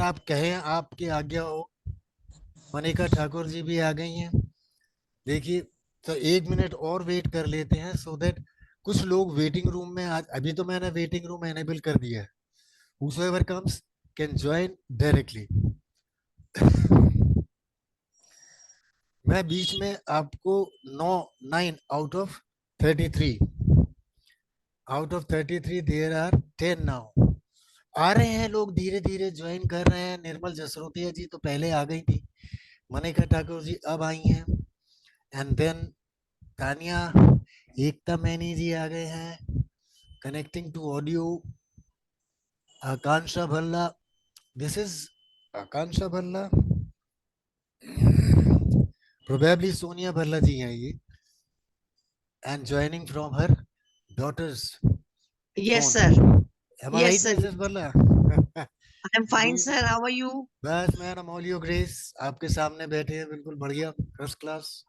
आप कहें आपकी आज्ञा हो। मनिका ठाकुर जी भी आ गई हैं। देखिए, तो 1 मिनट और वेट कर लेते हैं सो दैट कुछ लोग वेटिंग रूम में आज, अभी तो मैंने वेटिंग रूम एनेबल कर दिया है। whosoever comes can join directly। मैं बीच में आपको 9 out of 33 there are 10 now. आ रहे हैं लोग, धीरे धीरे ज्वाइन कर रहे हैं। निर्मल जसरोतिया जी तो पहले आ गई थी, मनिका ठाकुर जी अब आई हैं, एंड देन तानिया, एकता मैनी जी आ गए हैं। Connecting to audio, Akanksha Bhalla, this is Akanksha Bhalla, probably Sonia Bhalla ji हैं ये, and joining from her daughters Yes, phone. sir. Am I Yes, right sir. Mrs Bhalla? I'm fine, sir. How are you? बस मैडम, ऑल योर ग्रेस, आपके सामने बैठे हैं, बिल्कुल बढ़िया, फर्स्ट क्लास।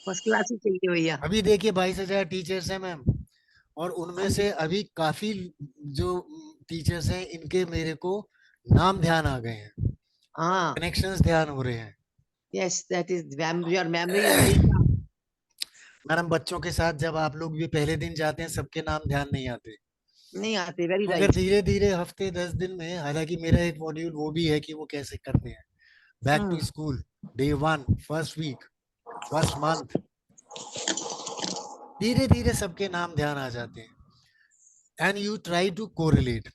फर्स्ट क्लास ही चाहिए भैया। अभी देखिए 22,000 टीचर्स हैं मैम, और उनमें हाँ जी। से अभी काफी जो टीचर्स हैं इनके मेरे को नाम ध्यान आ गए हैं, हाँ। कनेक्शंस ध्यान हो रहे हैं। Yes, that is your memory is very sharp. Madam, बच्चों के साथ जब आप लोग भी पहले दिन जाते हैं, सबके नाम ध्यान नहीं आते, नहीं आते, वेरी मगर राइट। धीरे धीरे हफ्ते 10 दिन में, हालांकि मेरा एक मॉड्यूल वो भी है कि वो कैसे करते हैं। Back to hmm. School, day 1, first week, first month, धीरे धीरे सबके नाम ध्यान आ जाते हैं। And you try to correlate,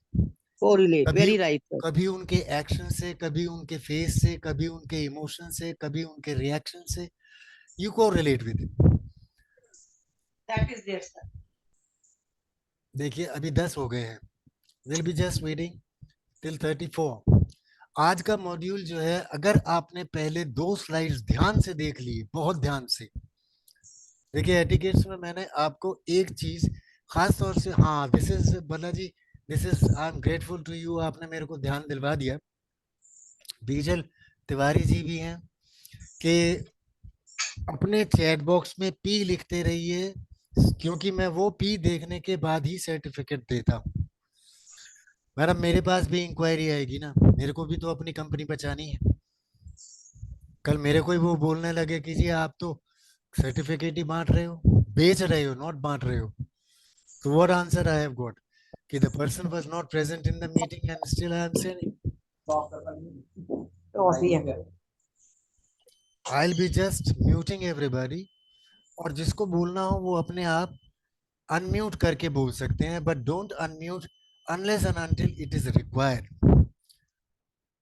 correlate, कभी वेरी राइट, सर। कभी उनके एक्शन से, कभी उनके फेस से, कभी उनके इमोशन से, कभी उनके रिएक्शन से, यू को relate with it. That is there, sir. देखिए अभी 10 हो गए हैं, will be just waiting till 34। आज का मॉड्यूल जो है, अगर आपने पहले 2 स्लाइड्स ध्यान से देख ली, बहुत ध्यान से देखिए, एटिकेट्स में मैंने आपको एक चीज खास तौर से, हाँ this is Bhalla ji, this is, I am grateful to you, आपने मेरे को ध्यान दिलवा दिया। बीजल तिवारी जी भी हैं कि अपने चैट बॉक्स में पी लिखते रहिए, क्योंकि मैं वो पी देखने के बाद ही सर्टिफिकेट देता हूँ। मैडम, मेरे पास भी इंक्वायरी आएगी ना, मेरे को भी तो अपनी कंपनी बचानी है। कल मेरे को ही वो बोलने लगे कि जी आप तो सर्टिफिकेट ही बांट रहे हो, बेच रहे हो, नॉट बांट रहे हो। तो what answer I have got, कि the person was not present in the meeting and still I am saying तो भी है। I will be just muting everybody, और जिसको बोलना हो वो अपने आप अनम्यूट करके बोल सकते हैं, but don't unmute unless and until it is required.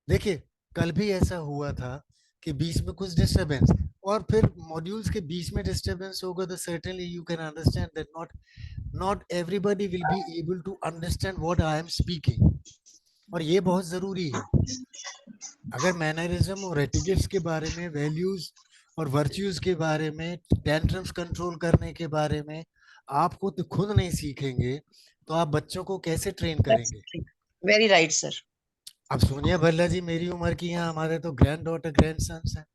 देखिए, कल भी ऐसा हुआ था कि बीच में कुछ डिस्टरबेंस, और फिर मॉड्यूल्स के बीच में डिस्टरबेंस होगा तो certainly you can understand that not everybody will be able to understand what I am speaking, और ये बहुत जरूरी है। अगर मैनरिज्म और एटिकेट्स के बारे में, वैल्यूज और वर्च्यूज के बारे में, टेंट्रम्स कंट्रोल करने के बारे में आपको तो खुद नहीं सीखेंगे, तो आप बच्चों को कैसे ट्रेन करेंगे? Very right, sir. अब सोनिया भल्ला जी मेरी उम्र की हैं, हमारे तो ग्रैंड डॉटर ग्रैंड सन्स हैं,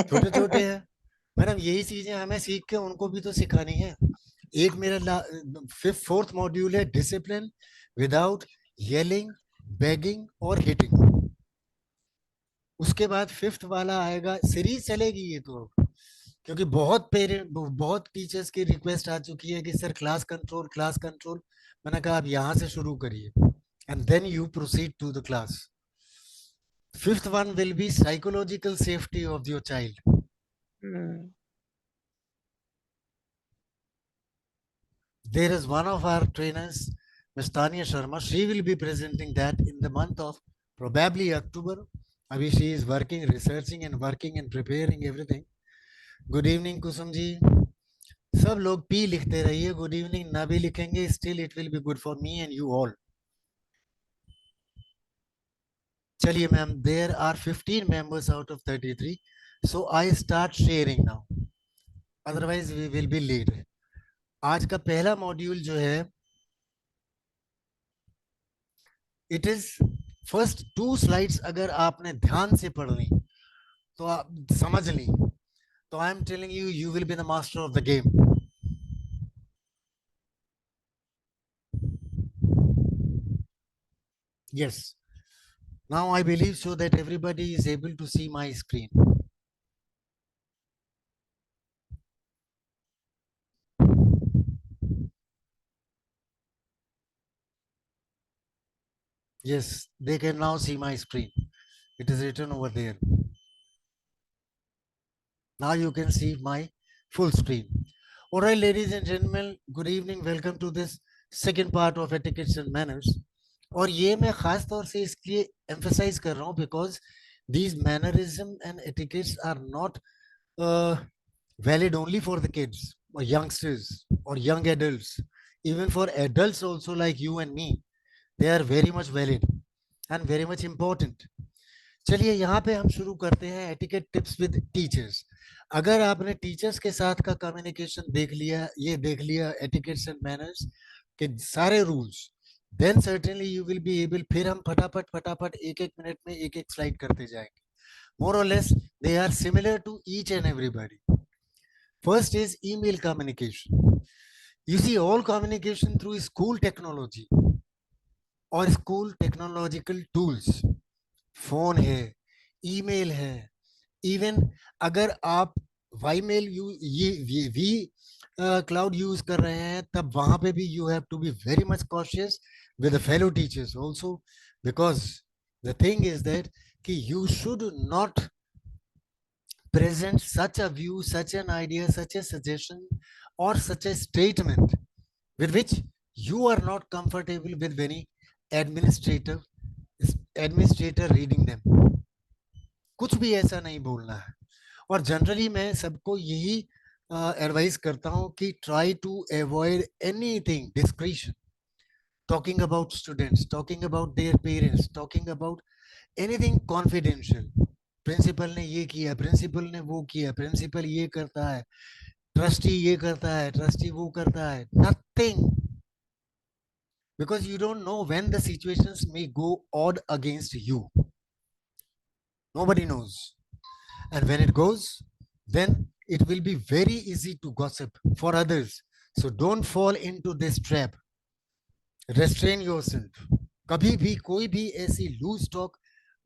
छोटे छोटे हैं। मैडम, यही चीजें हमें सीख के उनको भी तो सिखानी है। एक मेरा फिफ्थ फोर्थ मॉड्यूल है, डिसिप्लिन विदाउट येलिंग, बेगिंग और हिटिंग। उसके बाद फिफ्थ वाला आएगा, सीरीज चलेगी ये तो, क्योंकि बहुत पेरेंट, बहुत टीचर्स की रिक्वेस्ट आ चुकी है कि sir class control, class control. मैंने कहा आप यहाँ से शुरू करिए and then you proceed to the class. Fifth one will be psychological safety of your child. There is one of our trainers, Ms. Tanya Sharma. She will be presenting that in the month of probably October. Abhi she is working, researching and working and preparing everything. Good evening, Kusum ji. सब लोग P लिखते रहिए, good evening ना भी लिखेंगे, still it will be good for me and you all. चलिए ma'am, there are 15 members out of 33, so I start sharing now, otherwise we will be late. आज का पहला मॉड्यूल जो है, इट इज फर्स्ट 2 स्लाइड्स अगर आपने ध्यान से पढ़ ली, तो आप समझ ली, तो I am telling you, you will be the master of the game. Yes, Now I believe so that everybody is able to see my screen. Yes, they can now see my screen. It is written over there. Now you can see my full screen. All right, ladies and gentlemen, good evening. Welcome to this second part of etiquettes and manners. और ये मैं खास तौर से इसलिए emphasize कर रहा हूँ because these mannerism and etiquettes are not uh, valid only for the kids or youngsters or young adults. Even for adults also like you and me, they are very much valid and very much important. चलिए यहाँ पे हम शुरू करते हैं etiquette tips with teachers. अगर आपने teachers के साथ का कम्युनिकेशन देख लिया, ये देख लिया एटिकेट्स एंड मैनर्स के सारे rules, then certainly you will be able. फिर हम फटाफट फटाफट एक एक मिनट में एक एक स्लाइड करते जाएंगे. मोर और less they are similar to each and everybody. First is email communication. You see, all communication through school technology or school technological tools, phone है, ईमेल है, इवन अगर आप वाई मेल ये वी क्लाउड यूज कर रहे हैं, तब वहां पे भी you have to be very much cautious with fellow teachers also. Because the thing is that कि you should not present such a view, such an idea, such a suggestion, or such a statement with which you are not comfortable with any administrative administrator reading them. कुछ भी ऐसा नहीं बोलना है. और generally मैं सबको यही एडवाइस करता हूँ कि try to avoid anything discretion. Talking about students, talking about their parents, talking about anything confidential. Principal ने ये किया, प्रिंसिपल ने वो किया, प्रिंसिपल ये करता है, ट्रस्टी ये करता है, ट्रस्टी वो करता है. Nothing. Because you don't know when the situations may go odd against you. Nobody knows. And when it goes, then it will be very easy to gossip for others. So don't fall into this trap. Restrain yourself. कभी भी कोई भी ऐसी loose talk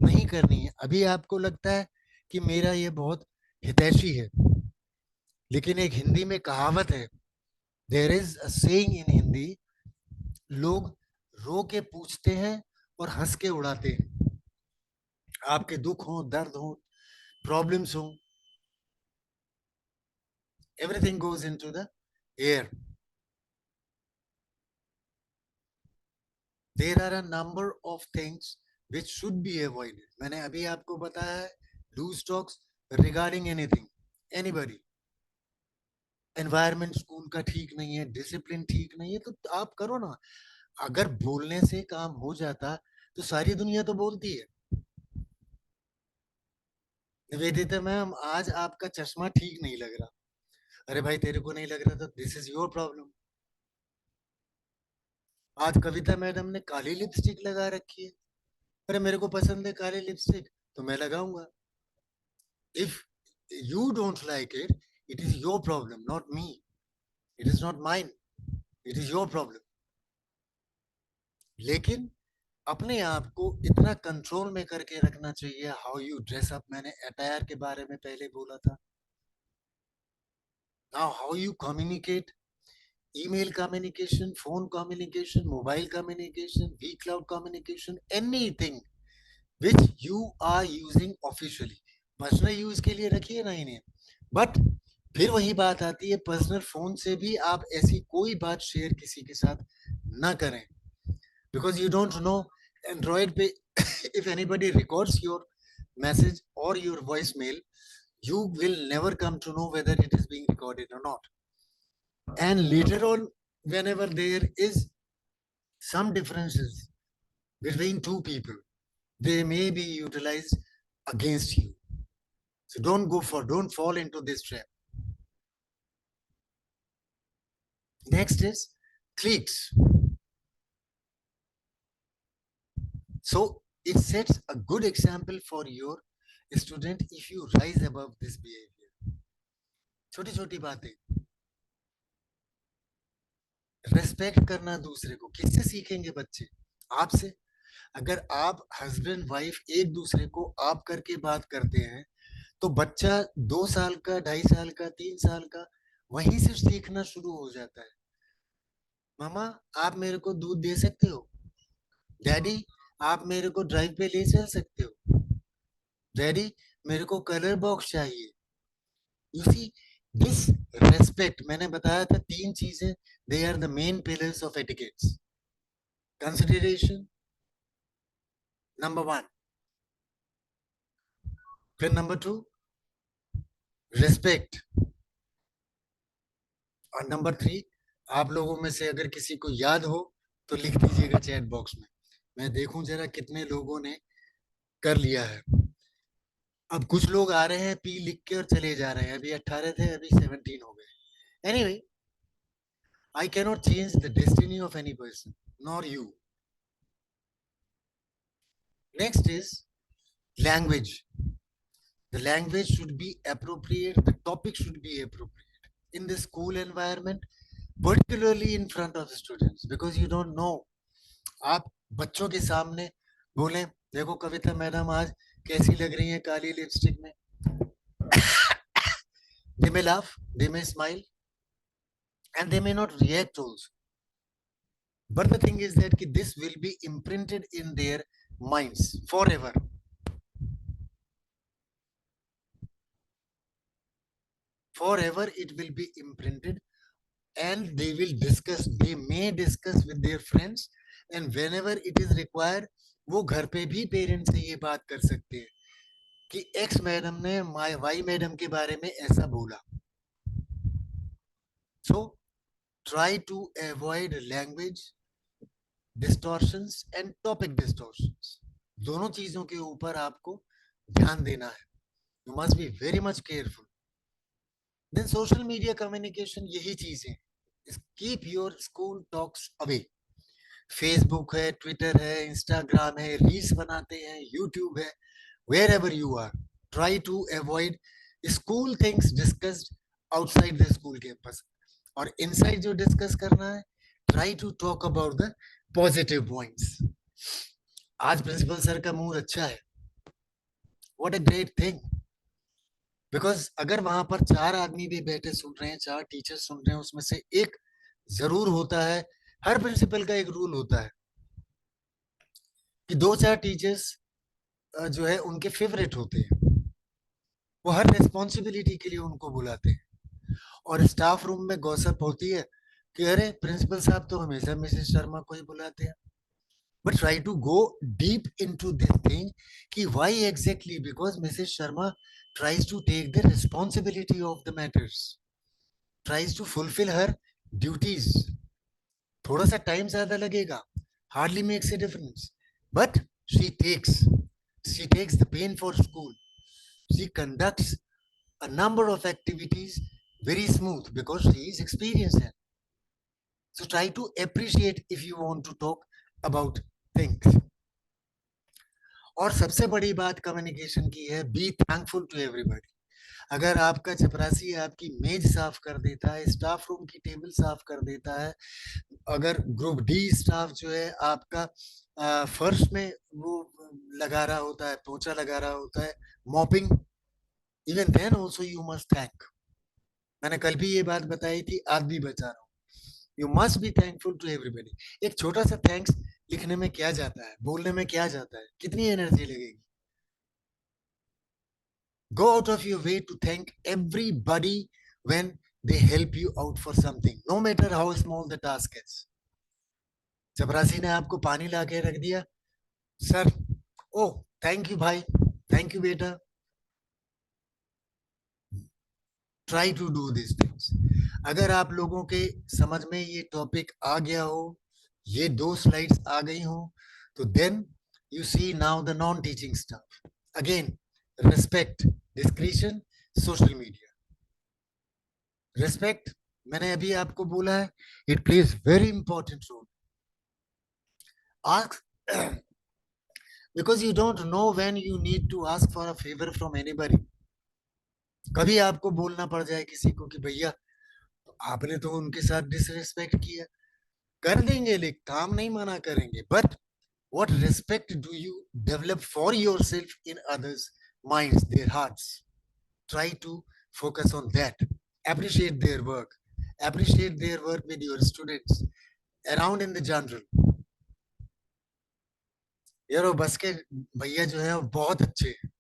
नहीं करनी है. अभी आपको लगता है कि मेरा ये बहुत हितैषी है, लेकिन एक हिंदी में कहावत है. There is a saying in Hindi, लोग रो के पूछते हैं और हंस के उड़ाते हैं. आपके दुख हो, दर्द हो, प्रॉब्लम्स हो, everything goes into the air. There are a number of things which should be avoided. मैंने अभी आपको बताया है loose talks regarding anything, anybody. Environment school का ठीक नहीं है, डिसिप्लिन ठीक नहीं है, तो आप करो ना. अगर बोलने से काम हो जाता तो सारी दुनिया तो बोलती है. निवेदिता मैम, आज आपका चश्मा ठीक नहीं लग रहा. अरे भाई, तेरे को नहीं लग रहा तो दिस इज योर प्रॉब्लम. आज कविता मैडम ने काली लिपस्टिक लगा रखी है. अरे मेरे को पसंद है काली लिपस्टिक, तो मैं लगाऊंगा. If you don't like it, it is your problem, not me. It is not mine. It is your problem. लेकिन अपने आप को इतना कंट्रोल में करके रखना चाहिए. हाउ यू ड्रेस अप, मैंने अटायर के बारे में पहले बोला था. Now how you communicate, email communication, phone communication, mobile communication, vcloud communication, anything which you are using officially. Personal use के लिए रखिए ना इन्हें. बट फिर वही बात आती है, पर्सनल फोन से भी आप ऐसी कोई बात शेयर किसी के साथ ना करें. Because you don't no Android पे if anybody records your message or your voicemail, you will never come to know whether it is being recorded or not. And later on, whenever there is some differences between two people, they may be utilized against you. So don't fall into this trap. Next is cliques. So it sets a good example for your student if you rise above this behavior. छोटी छोटी बातें, respect करना दूसरे को. किससे सीखेंगे बच्चे? आपसे. अगर आप हस्बैंड वाइफ एक दूसरे को आप करके बात करते हैं, तो बच्चा 2 साल का, 2.5 साल का, 3 साल का वहीं से सीखना शुरू हो जाता है। मामा, आप मेरे को दूध दे सकते हो? डैडी, आप मेरे को ड्राइव पे ले चल सकते हो? डैडी, मेरे को कलर बॉक्स चाहिए। यू सी, दिस रेस्पेक्ट, मैंने बताया था 3 चीजें, they are the main pillars of etiquettes. Consideration, number 1। फिर नंबर 2, रिस्पेक्ट। और नंबर 3, आप लोगों में से अगर किसी को याद हो तो लिख दीजिएगा चैट बॉक्स में, मैं देखूं जरा कितने लोगों ने कर लिया है। अब कुछ लोग आ रहे हैं, पी लिख के और चले जा रहे हैं। अभी 18 थे, अभी 17 हो गए। Anyway, I cannot change the destiny of any person, nor you. Next is language. The language should be appropriate, the topic should be appropriate in the school environment, particularly in front of students, because you don't know. आप बच्चों के सामने बोलें, देखो कविता madam आज कैसी लग रही है काली लिपस्टिक में। They may laugh, they may smile, and they may not react also. But the thing is that this will be imprinted in their minds forever. Forever it will be imprinted, and they may discuss with their friends, and whenever it is required, वो घर पे भी parents से ये बात कर सकते हैं कि एक्स मैडम ने वाई मैडम के बारे में ऐसा बोला। So try to avoid language distortions and topic distortions. दोनों चीजों के ऊपर आपको ध्यान देना है। You must be very much careful. Then social media communication, यही चीज है। Keep your school talks away. Facebook है, ट्विटर है, इंस्टाग्राम है, रील्स बनाते हैं, यूट्यूब है, wherever you are, try to avoid school things discussed outside the school campus. और इनसाइड जो डिस्कस करना है, try to talk about the positive points. आज प्रिंसिपल सर का मूड अच्छा है, what a great thing. Because अगर वहां पर 4 आदमी भी बैठे सुन रहे हैं, 4 टीचर सुन रहे हैं, उसमें से एक जरूर होता है, हर प्रिंसिपल का एक रूल होता है कि 2-4 टीचर्स जो है उनके फेवरेट होते हैं। वो हर रिस्पॉन्सिबिलिटी के लिए उनको बुलाते हैं। और स्टाफ रूम में गॉसिप होती है कि अरे प्रिंसिपल साहब तो हमेशा मिसेस शर्मा को ही बुलाते हैं। But try to go deep into this thing कि why exactly, because Mrs Sharma tries to take the responsibility of the matters, tries to fulfill her duties. थोड़ा सा टाइम ज्यादा लगेगा, hardly makes a difference, but she takes she takes the pain for school. She conducts a number of activities very smooth because she is experienced in. So try to appreciate if you want to talk about things. और सबसे बड़ी बात communication की है, B thankful to everybody. अगर आपका चपरासी आपकी मेज साफ कर देता है, स्टाफ रूम की टेबल साफ कर देता है, अगर ग्रुप डी स्टाफ जो है आपका फर्श में वो लगा रहा होता है, पोछा लगा रहा होता है, mopping, even then also you must thank. मैंने कल भी ये बात बताई थी, आज भी बता रहा हूँ, you must be thankful to everybody. एक छोटा सा थैंक्स लिखने में क्या जाता है, बोलने में क्या जाता है, कितनी एनर्जी लगेगी। Go out of your way to thank everybody when they help you out for something, no matter how small the task is. चपरासी ने आपको पानी ला के रख दिया, सर, ओ थैंक यू भाई, थैंक यू बेटा। Try to do this things. अगर आप लोगों के समझ में ये टॉपिक आ गया हो, ये 2 स्लाइड्स आ गई हो, तो then you see now the non teaching staff. Again, respect, discretion, social media. Respect, मैंने अभी आपको बोला है, it plays very important role. Ask, because you don't know when you need to ask for a favour from anybody. कभी आपको बोलना पड़ जाए किसी को कि भैया आपने तो उनके साथ डिसरिस्पेक्ट किया, कर देंगे, लेकिन काम नहीं मना करेंगे, but What respect do you develop for yourself in others' minds, their hearts? Try to focus on that. Appreciate their work. Appreciate their work with your students around in the general. यार वो बस के भैया जो है वो बहुत अच्छे हैं,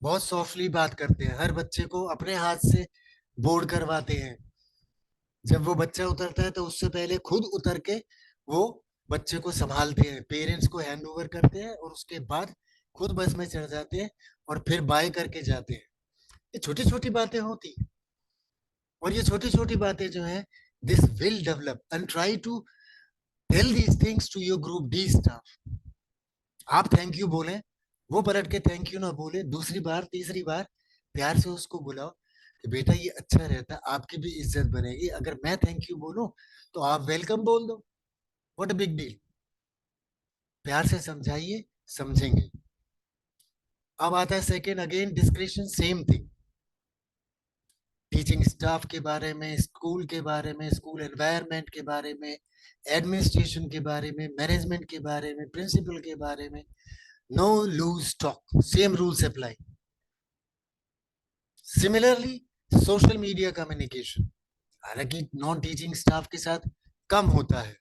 बहुत सॉफ्टली बात करते हैं, हर बच्चे को अपने हाथ से बोर्ड करवाते हैं। जब वो बच्चा उतरता है तो उससे पहले खुद उतर के वो बच्चे को संभालते हैं, पेरेंट्स को हैंड ओवर करते हैं और उसके बाद खुद बस में चढ़ जाते हैं और फिर बाय करके जाते हैं। ये छोटी छोटी बातें होती हैं और ये छोटी छोटी बातें जो है this will develop and try to tell these things to your group D staff. आप थैंक यू बोलें, वो पलट के थैंक यू ना बोले, दूसरी बार तीसरी बार प्यार से उसको बुलाओ कि बेटा ये अच्छा रहता, आपकी भी इज्जत बनेगी। अगर मैं थैंक यू बोलूं तो आप वेलकम बोल दो, व्हाट अ बिग डील। प्यार से समझाइए, समझेंगे। अब आता है second, again description same thing. Teaching staff के बारे में, स्कूल के बारे में, स्कूल एनवायरनमेंट के बारे में, एडमिनिस्ट्रेशन के बारे में, मैनेजमेंट के बारे में, प्रिंसिपल के बारे में। No loose talk, same rules apply. Similarly social media communication, हालांकि नॉन टीचिंग स्टाफ के साथ कम होता है।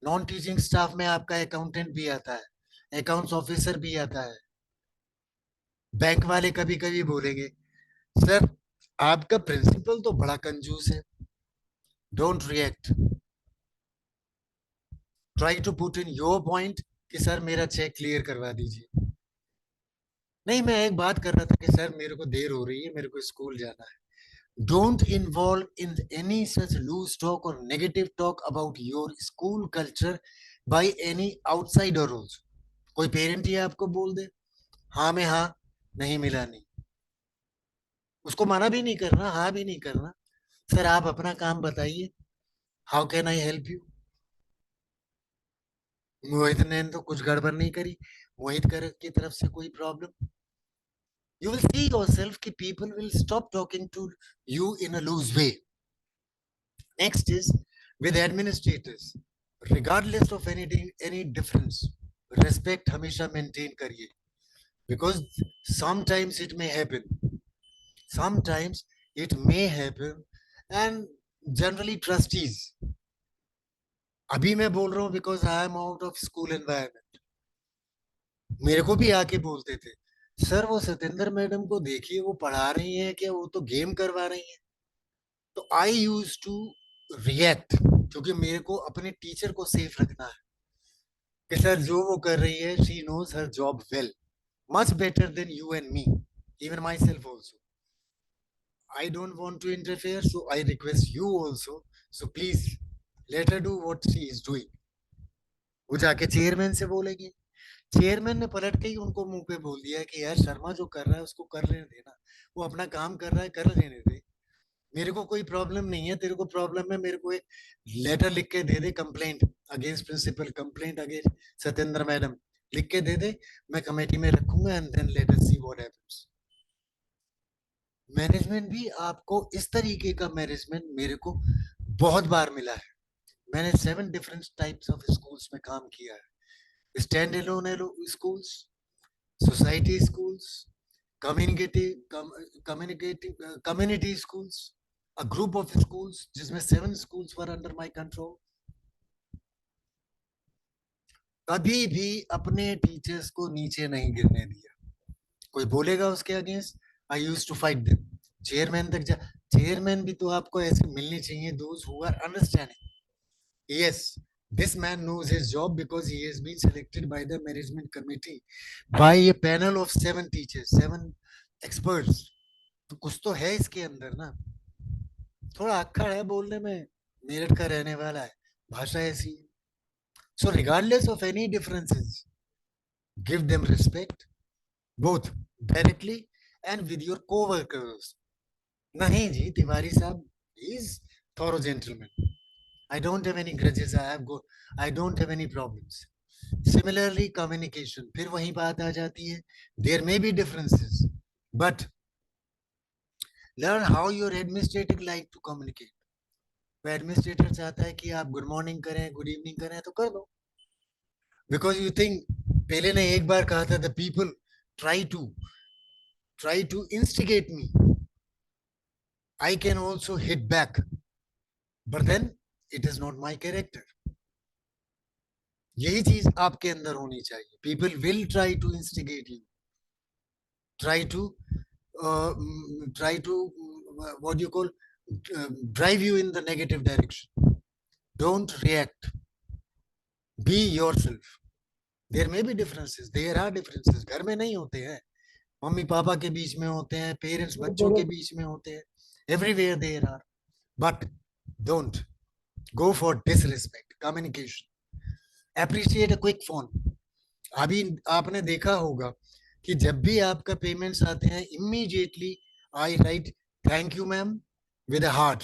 नॉन टीचिंग स्टाफ में आपका अकाउंटेंट भी आता है, अकाउंट्स ऑफिसर भी आता है। बैंक वाले कभी कभी बोलेंगे सर आपका प्रिंसिपल तो बड़ा कंजूस है, don't react, try to put in your point कि सर मेरा चेक क्लियर करवा दीजिए। नहीं, मैं एक बात कर रहा था कि सर मेरे को देर हो रही है, मेरे को स्कूल जाना है। Don't involve in any such loose talk or negative talk about your school culture by any outsider also. कोई पेरेंट ही आपको बोल दे हाँ में हाँ, नहीं मिला नहीं, उसको मना भी नहीं करना, हाँ भी नहीं करना। सर आप अपना काम बताइए, how can I help you. Mohit ने तो कुछ गड़बड़ नहीं करी, मोहित कर की तरफ से कोई problem, you will see yourself कि people will stop talking to you in a loose way. Next is with administrators, regardless of any difference, respect हमेशा maintain करिए, because sometimes it may happen, sometimes it may happen, and generally trustees, अभी मैं बोल रहा हूँ because I am out of school environment, मेरे को भी आके बोलते थे सर वो सत्येंद्र मैडम को देखिए वो पढ़ा रही हैं क्या, वो तो गेम करवा रही हैं। तो आई यूज टू रिएक्ट, क्योंकि मेरे को अपने टीचर को सेफ रखना है कि सर जो वो कर रही है she knows her job well, much better than you and me, even myself also. I don't want to interfere, so I request you also, so please let her do what she is doing. वो जाके chairman से बोलेगी, chairman ने पलट के ही उनको मुंह पे बोल दिया कि यार शर्मा जो कर रहा है उसको कर लेने देना, वो अपना काम कर रहा है, कर लेने दे, मेरे को कोई प्रॉब्लम नहीं है, तेरे को प्रॉब्लम है मेरे को एक लेटर लिख के दे दे, complaint against principal, complaint against Satyendra madam, लिख के दे दे, मैं कमेटी में रखूंगा and then let us see what happens. Management भी आपको इस तरीके का मैनेजमेंट मेरे को बहुत बार मिला है। मैंने 7 डिफरेंट टाइप्स ऑफ स्कूल्स में काम किया है, stand alone schools, society schools, communicative communicative community schools, a group of schools जिसमें 7 schools were under my control। कभी भी अपने टीचर्स को नीचे नहीं गिरने दिया, कोई बोलेगा उसके against I use to fight them. Chairman तक जा, चेयरमैन भी तो आपको ऐसे मिलने चाहिए, those who are understanding, yes this man knows his job because he has been selected by the management committee by a panel of 7 teachers, 7 experts। तो कुछ तो है इसके अंदर ना, थोड़ा अक्खड़ है बोलने में, मेरठ का रहने वाला है, भाषा ऐसी है। So regardless of any differences, give them respect, both directly and with your co-workers। नहीं जी तिवारी साहब, he is thorough gentleman, I don't have any grudges, I don't have any problems। Similarly communication, फिर वही बात आ जाती है, there may be differences but learn how your administrator like to communicate। वो administrator चाहता है कि आप गुड मॉर्निंग करें, गुड इवनिंग करें तो कर दो, बिकॉज यू थिंक, पहले ने एक बार कहा था, the people try to try to instigate me, I can also hit back, but then it is not my character. यही चीज आपके अंदर होनी चाहिए. People will try to instigate you, try to try to what you call drive you in the negative direction. Don't react, be yourself. There may be differences, there are differences. घर में नहीं होते हैं, मम्मी पापा के बीच में होते हैं, parents बच्चों के बीच में होते हैं, everywhere there are. But don't go for disrespect. Communication, appreciate a quick phone. अभी आपने देखा होगा कि जब भी आपका पेमेंट्स आते हैं, immediately I write thank you ma'am with a heart.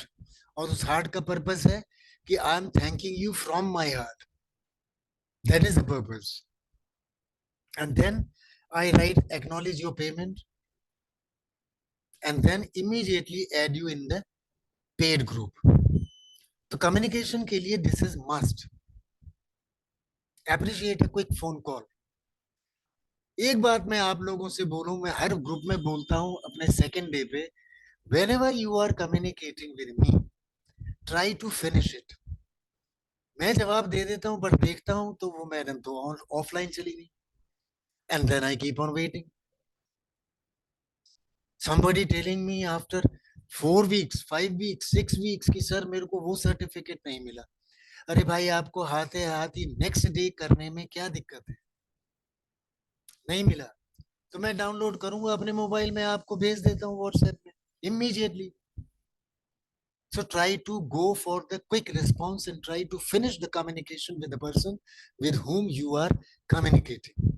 और उस हार्ट का पर्पस है कि I am thanking you from my heart. That is the purpose. And then I write acknowledge your payment, and then immediately add you in the paid group. तो communication के लिए this is must. Appreciate a quick phone call. एक बात मैं आप लोगों से बोलूं, मैं हर ग्रुप में बोलता हूं अपने सेकेंड डे पे, whenever you are communicating with me, try to finish it. मैं जवाब दे देता हूँ, बट देखता हूँ तो वो मैडम तो ऑफलाइन चली गई, and then I keep on waiting. somebody telling me after 4 weeks, 5 weeks, 6 weeks कि सर मेरे को वो सर्टिफिकेट नहीं मिला. अरे भाई, आपको हाथे हाथ ही नेक्स्ट डे करने में क्या दिक्कत है? नहीं मिला तो मैं डाउनलोड करूंगा अपने मोबाइल में, आपको भेज देता हूँ व्हाट्सएप में immediately. So try to go for the quick response and try to finish the communication with the person with whom you are communicating.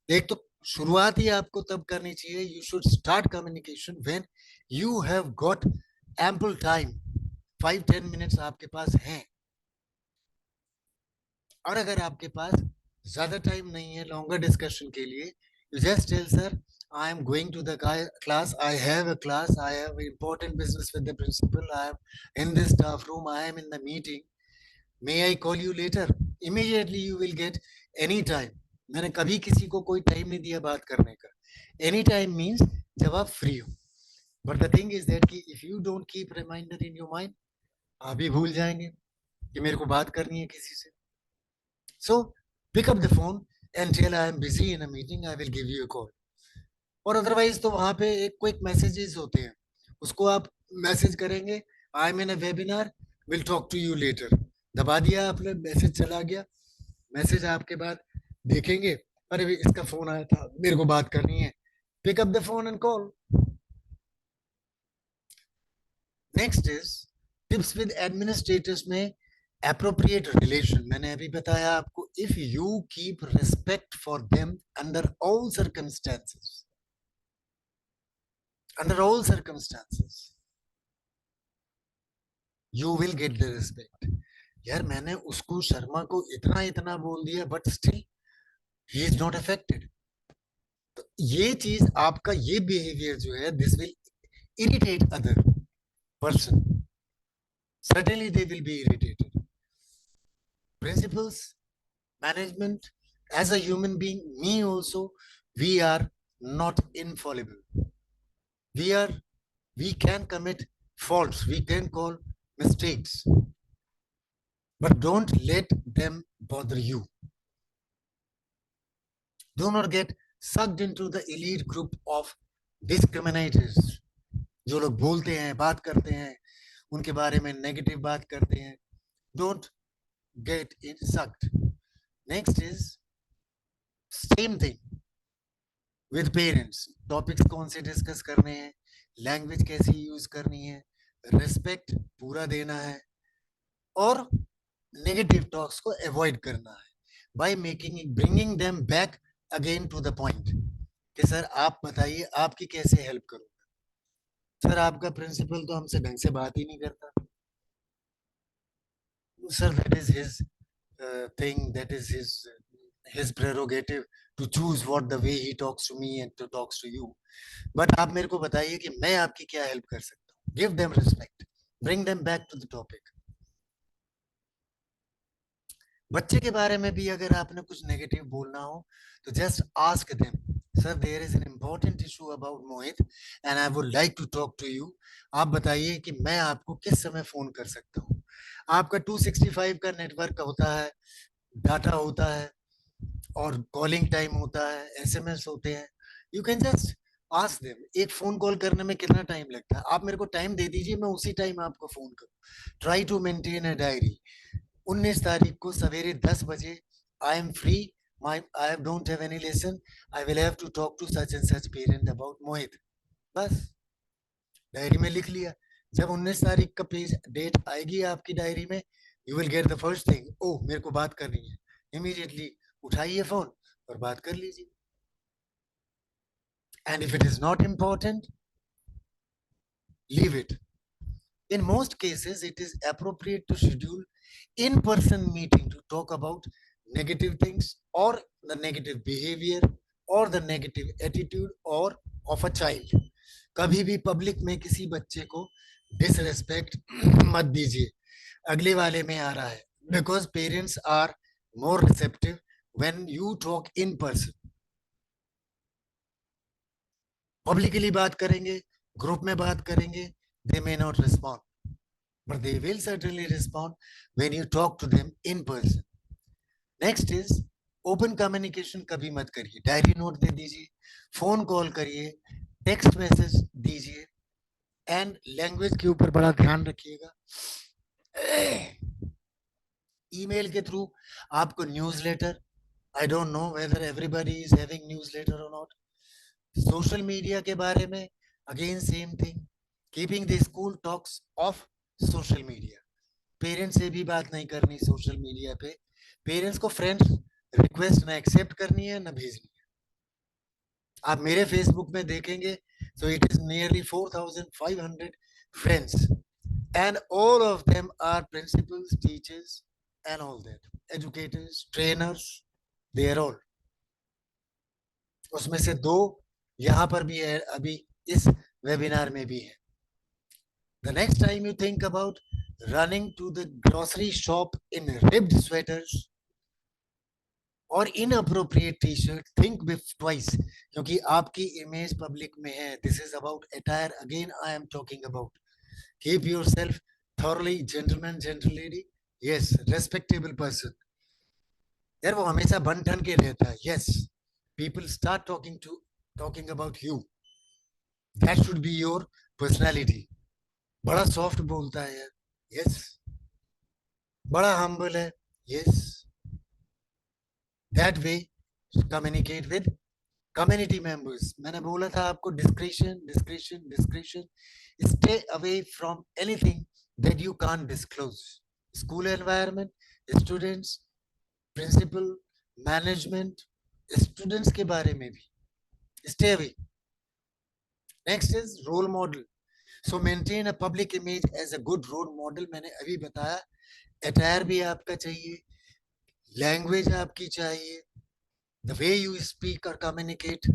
एक तो शुरुआत ही आपको तब करनी चाहिए. You should start communication when you have got ample time. 5-10 minutes आपके पास हैं. और अगर आपके पास ज्यादा टाइम नहीं है लॉन्गर डिस्कशन के लिए, you just tell sir, I am going to the class, I have a class, I have important business with the principal, I am in this staff room, I am in the meeting, may I call you later. Immediately you will get any time. मैंने कभी किसी को कोई time नहीं दिया बात करने का. एनी टाइम मीन्स जब आप फ्री हो. But the thing is that कि if you don't keep reminder in your mind, आप भी भूल जाएंगे कि मेरे को बात करनी है किसी से. So pick up the phone and tell I am busy in a meeting, I will give you a call. और अदरवाइज तो वहां पे एक क्विक मैसेजेस होते हैं, उसको आप मैसेज करेंगे, I am in a webinar, will talk to you later. दबा दिया आपने, मैसेज चला गया. मैसेज आपके बाद देखेंगे, अरे इसका फोन आया था, मेरे को बात करनी है. Pick up the phone and call. Next is tips with administrators में appropriate relation. मैंने अभी बताया आपको, if you keep respect for them under all circumstances, under all circumstances you will get the respect. यार मैंने उसको शर्मा को इतना इतना बोल दिया, but still he is not affected. तो ये चीज आपका ये बिहेवियर जो है, this will irritate other person. certainly they will be irritated. Principals, management, as a human being, me also, we are not infallible. We are we can commit faults, we can call mistakes, but don't let them bother you. Do not get sucked into the elite group of discriminators. जो लोग बोलते हैं, बात करते हैं, उनके बारे में नेगेटिव बात करते हैं. Don't get it sucked. Next is same thing with parents. Topics कौन से डिस्कस करने हैं, लैंग्वेज कैसी यूज करनी है, रिस्पेक्ट पूरा देना है, और नेगेटिव टॉक्स को अवॉइड करना है, by making bringing them back again to the point कि सर आप बताइए आपकी कैसे हेल्प करूं. सर आपका प्रिंसिपल तो हमसे ढंग से बात ही नहीं करता. Sir that is his thing, that is his prerogative to choose what the way he talks to me and to talks to you. But आप मेरे को बताइए कि मैं आपकी क्या हेल्प कर सकता हूँ. Give them respect, bring them back to the topic. बच्चे के बारे में भी अगर आपने कुछ नेगेटिव बोलना हो तो just ask them, sir there is an important issue about Mohit and I would like to talk to you. आप बताइए कि मैं आपको किस समय फोन कर सकता हूँ। आपका 265 का नेटवर्क होता है, डाटा होता है, और कॉलिंग टाइम होता है, एसएमएस होते हैं। You can just ask them, एक फोन कॉल करने में कितना टाइम लगता है, आप मेरे को टाइम दे दीजिए, मैं उसी टाइम आपको फोन करूँ। Try to maintain a diary. 19 तारीख को सवेरे 10 बजे, I am free, my I don't have any lesson, I will have to talk to such and such parent about Mohit. बस डायरी में लिख लिया। जब 19 तारीख का पेज डेट आएगी आपकी डायरी में, you will get the first thing, oh मेरे को बात करनी है, इमीडिएटली उठाइए फोन और बात कर लीजिए। And if it is not important, leave it. In most cases, it is appropriate to schedule in-person meeting to talk about negative things or the negative behavior or the negative attitude or of a child. कभी भी public में किसी बच्चे को disrespect मत दीजिए। अगले वाले में आ रहा है, because parents are more receptive when you talk in person. Publicly बात करेंगे, ग्रुप में बात करेंगे, they may not respond, but they will certainly respond when you talk to them in person. Next is open communication कभी मत करिए, diary note दे दीजिए, phone call करिए, टेक्स्ट मैसेज दीजिए, एंड लैंग्वेज के ऊपर बड़ा ध्यान रखिएगा। ईमेल के थ्रू आपको newsletter, I don't know whether everybody is having newsletter और नॉट। सोशल मीडिया के बारे में again same thing, keeping the school talks of social media. Parents से भी बात नहीं करनी सोशल मीडिया पे, पेरेंट्स को फ्रेंड्स रिक्वेस्ट ना एक्सेप्ट करनी है ना भेजनी है। आप मेरे फेसबुक में देखेंगे, so it is nearly 4500 friends and all of them are principals, teachers and all that, educators, trainers, they are all. उसमें से दो यहाँ पर भी है, अभी इस वेबिनार में भी है। The next time you think about running to the grocery shop in ripped sweaters or inappropriate t-shirt, think twice, क्योंकि आपकी इमेज पब्लिक में है। This is about attire. Again, I am talking about. Keep yourself thoroughly gentleman, gentle lady. Yes, respectable person. यार वो हमेशा बन ठन के रहता है। Yes, people start talking about you. That should be your personality. बड़ा सॉफ्ट बोलता है यार। Yes. बड़ा हम्बल है। Yes. That way, communicate with community members. मैंने बोला था आपको discretion, discretion, discretion. Stay away from anything that you can't disclose. School environment, students, principal, management, students के बारे में भी stay away. Next is role model. So maintain a public image as a good role model. मैंने अभी बताया, attire भी आपका चाहिए, language आपकी चाहिए, the way you speak or communicate,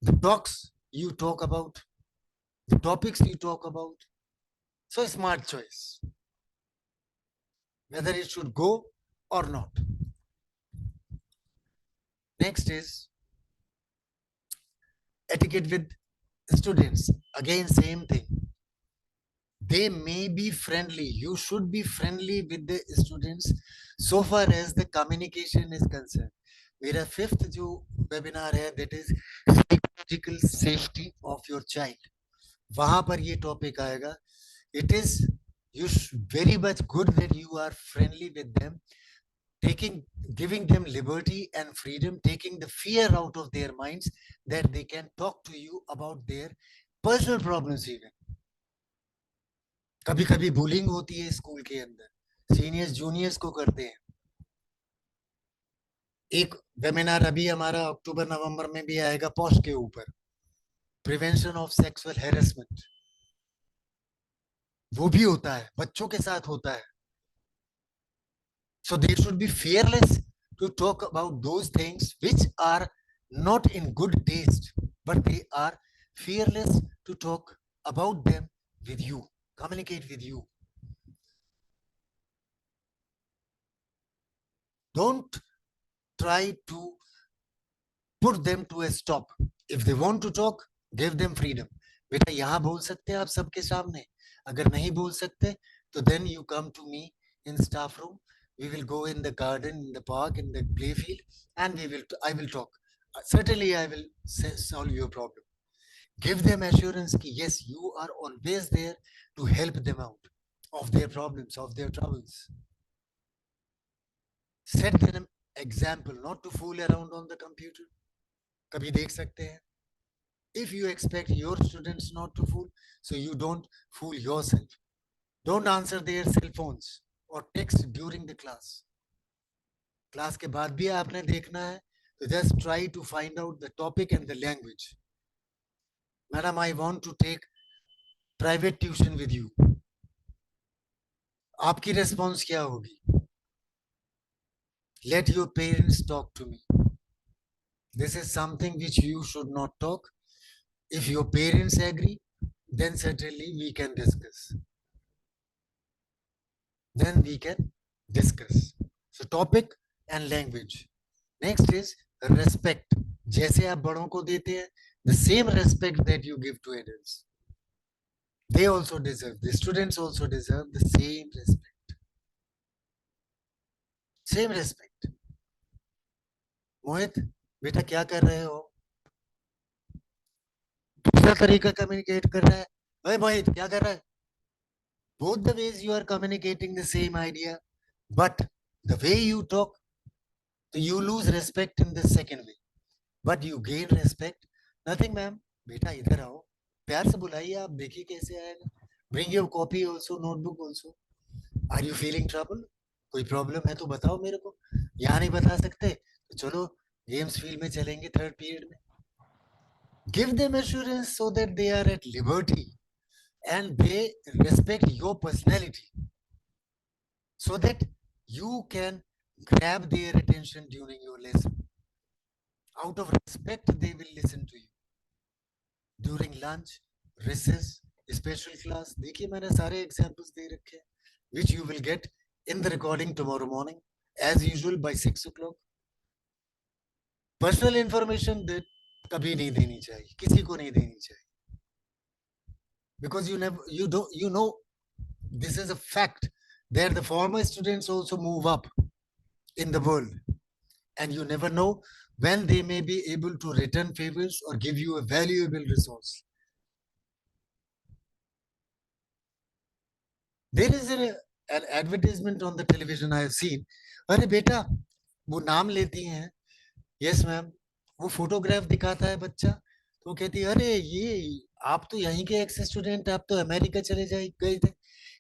the talks you talk about, the topics you talk about. So, smart choice, whether it should go or not. Next is etiquette with students. Again, same thing. They may be friendly. You should be friendly with the students so far as the communication is concerned. मेरा fifth जो webinar है, that is psychological safety of your child. वहां पर ये topic आएगा। It is you very much good that you are friendly with them, taking giving them liberty and freedom, taking the fear out of their minds, that they can talk to you about their personal problems even. कभी कभी bullying होती है school के अंदर, seniors juniors को करते हैं। एक वेबिनार अभी हमारा अक्टूबर नवंबर में भी आएगा पोस्ट के ऊपर, प्रिवेंशन ऑफ सेक्सुअल हैरेसमेंट। वो भी होता है, बच्चों के साथ होता है। So they should be fearless to talk about those things which are not in good taste, but they are fearless to talk about them with you, communicate with you. Don't try to put them to a stop. If they want to talk, give them freedom. बेटा यहाँ बोल सकते हैं आप सबके सामने, अगर नहीं बोल सकते तो then you come to me in staff room. We will go in the garden, in the park, in the play field, and I will talk. Certainly I will solve your problem. Give them assurance that yes, you are always there to help them out of their problems, of their troubles. Set them example, not to fool around on the computer. कभी देख सकते हैं. If you expect your students not to fool, so you don't fool yourself. Don't answer their cell phones or text during the class. Class के बाद भी आपने देखना है, तो just try to find out the topic and the language. Madam, I want to take private tuition with you. आपकी response क्या होगी? Let your parents talk to me. This is something which you should not talk. If your parents agree, then certainly we can discuss. Then we can discuss. So topic and language. Next is respect. जैसे आप बड़ों को देते हैं, the same respect that you give to adults. They also deserve, the students also deserve the same respect. Same respect. मोहित, बेटा क्या कर रहे हो? दूसरा तरीका कम्युनिकेट कर रहा है. अरे मोहित क्या कर रहा है? Both the ways you are communicating the same idea, but the way you talk, you lose respect in the second way, but you gain respect. Nothing, ma'am. बेटा इधर आओ, प्यार से बुलाइए, आप देखिए कैसे आएगा. Bring your copy also, notebook also. Are you feeling trouble? कोई प्रॉब्लम है तो बताओ मेरे को. यहाँ नहीं बता सकते तो चलो गेम्स फील्ड में चलेंगे थर्ड पीरियड में. Give them assurance so that they are at liberty and they respect your personality, so that you can grab their attention during your lesson. Out of respect, they will listen to you. During lunch, recess, special class. देखिए मैंने सारे examples दे रखे हैं, which you will get in the recording tomorrow morning, as usual by 6 o'clock. Personal information that कभी नहीं देनी चाहिए, किसी को नहीं देनी चाहिए. Because you know, this is a fact that the former students also move up in the world, and you never know when they may be able to return favors or give you a valuable resource. There is an advertisement on the television I have seen. अरे बेटा वो नाम लेती हैं, yes ma'am, वो photograph दिखाता है बच्चा, तो कहती है अरे ये आप तो यहीं के एक्स स्टूडेंट, आप तो अमेरिका चले गए थे.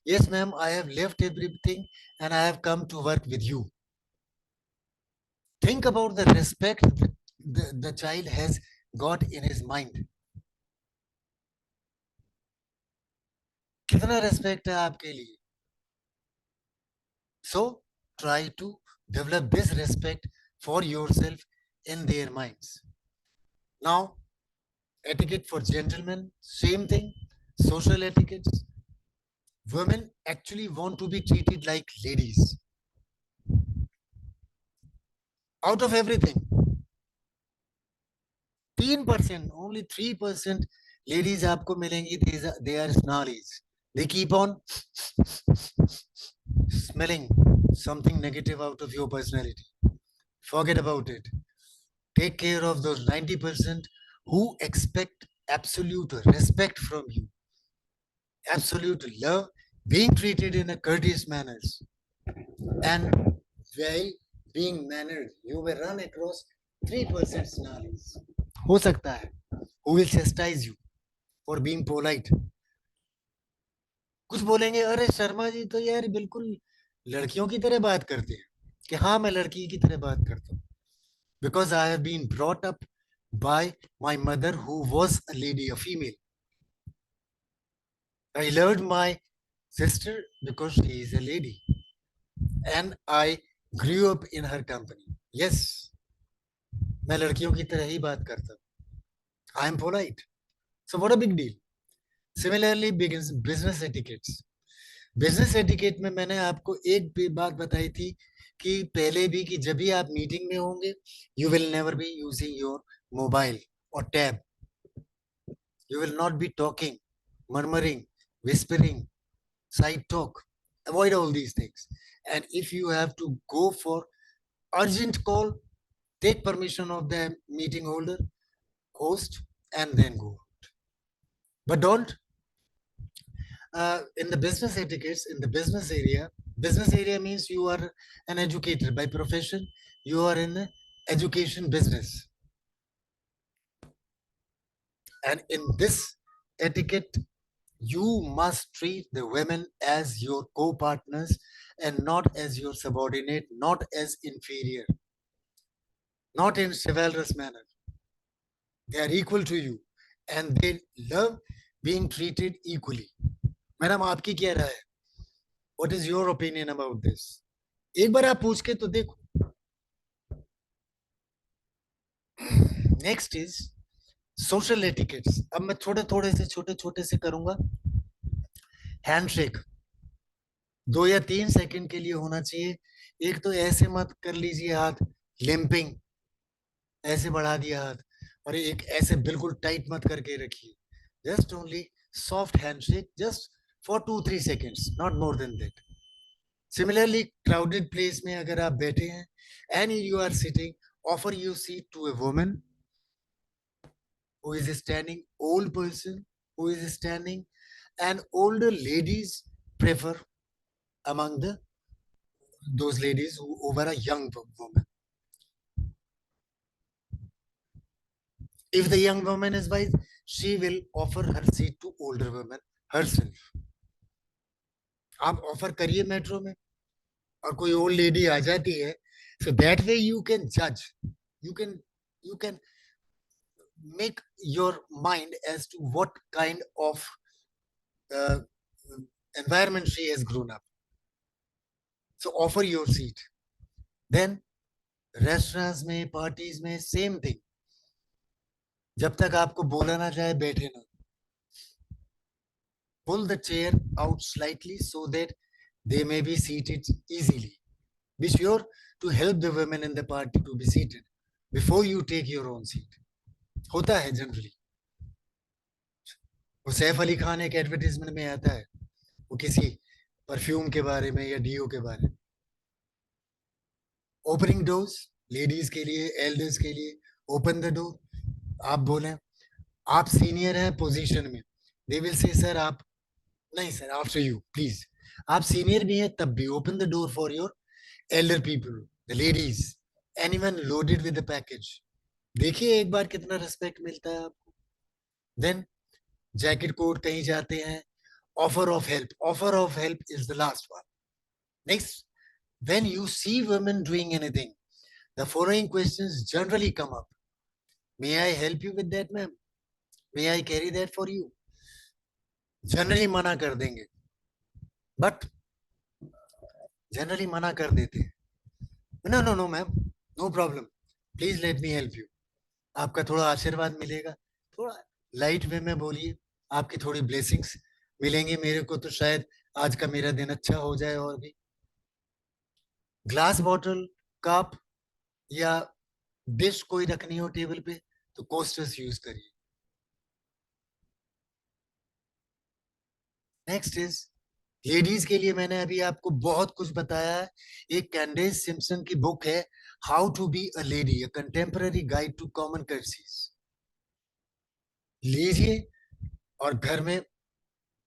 Yes ma'am, I have left everything and I have come to work with you. Think about the respect the child has got in his mind. कितना respect है आपके लिए? So try to develop this respect for yourself in their minds. Now, etiquette for gentlemen, same thing. Social etiquettes. Women actually want to be treated like ladies. Out of everything, 3%, only 3% ladies आपको मिलेंगी. They are snarlies. They keep on smelling something negative out of your personality. Forget about it. Take care of those 90% who expect absolute respect from you, absolute love, being treated in a courteous manners, and while being mannered, you will run across 3% snarlies. हो सकता है, who will chastise you for being polite. कुछ बोलेंगे अरे शर्मा जी तो यार बिल्कुल लड़कियों की तरह बात करते हैं, कि हाँ मैं लड़की की तरह बात करता हूँ. Because I have been brought up by my mother who was a lady, a female. I loved my sister because she is a lady. And I grew up in her company. Yes, मैं लड़कियों की तरह ही बात करता हूँ. I am polite. So what a big deal. Similarly, business etiquettes. Business etiquette में मैंने आपको एक बात बताई थी कि पहले भी कि जब भी आप मीटिंग में होंगे, you will never be using your mobile और tab. You will not be talking, murmuring, whispering, side talk. Avoid all these things. And if you have to go for urgent call, take permission of the meeting holder, host, and then go. But don't, in the business etiquettes, in the business area means you are an educator by profession, you are in the education business. And in this etiquette, you must treat the women as your co-partners and not as your subordinate, not as inferior, not in chivalrous manner. They are equal to you and they love being treated equally. Madam आपकी क्या राय है? What is your opinion about this? एक बार आप पूछ के तो देखो. Next is social etiquettes. अब मैं छोटे छोटे से करूंगा. हैंडशेक 2 या 3 सेकंड के लिए होना चाहिए. एक तो ऐसे मत कर लीजिए हाथ लिंपिंग, ऐसे बढ़ा दिया हाथ, और एक ऐसे बिल्कुल टाइट मत करके रखिए. Just only soft handshake, just for 2-3 seconds, not more than that. Similarly crowded place में अगर आप बैठे हैं and you are sitting, offer your seat to a woman who is standing, old person who is standing, and older ladies prefer among the those ladies who over a young woman. If the young woman is wise, she will offer her seat to older woman herself. आप offer करिए metro में और कोई old lady आ जाती है, so that way you can judge, you can you can make your mind as to what kind of uh, environment she has grown up. So offer your seat. Then restaurants में, parties में same thing. जब तक आपको बोला ना जाए, बैठे ना. Pull the chair out slightly so that they may be seated easily. Be sure to help the women in the party to be seated before you take your own seat. होता है जनरली. वो सैफ अली खान एक advertisement में आता है, वो किसी perfume के बारे में या डीओ के बारे में. ओपनिंग डोर्स लेडीज के लिए, एल्डर्स के लिए. Open the door. आप बोले आप सीनियर हैं पोजीशन में, दे विल से सर आप, नहीं सर आफ्टर यू प्लीज. आप सीनियर भी हैं तब भी open the door for your elder people, the ladies, anyone loaded with the package. देखिए एक बार कितना रिस्पेक्ट मिलता है आपको. देन जैकेट कोट कहीं जाते हैं, offer of help. Offer of help is the last one. Next, when you see women doing anything, the following questions generally come up. May I help you with that, ma'am? May I carry that for you? Generally मना कर देंगे, but generally मना कर देते हैं. No no no ma'am, no problem, please let me help you. आपका थोड़ा आशीर्वाद मिलेगा, थोड़ा लाइट वे में बोलिए, आपकी थोड़ी ब्लेसिंग्स मिलेंगी मेरे को, तो शायद आज का मेरा दिन अच्छा हो जाए. और भी ग्लास बॉटल, कप या डिश कोई रखनी हो टेबल पे तो कोस्टर्स यूज करिए. नेक्स्ट इज लेडीज के लिए मैंने अभी आपको बहुत कुछ बताया है. एक कैंडेस सिम्पसन की बुक है, how to be a lady, a contemporary guide to common courtesies. लीजिए और घर में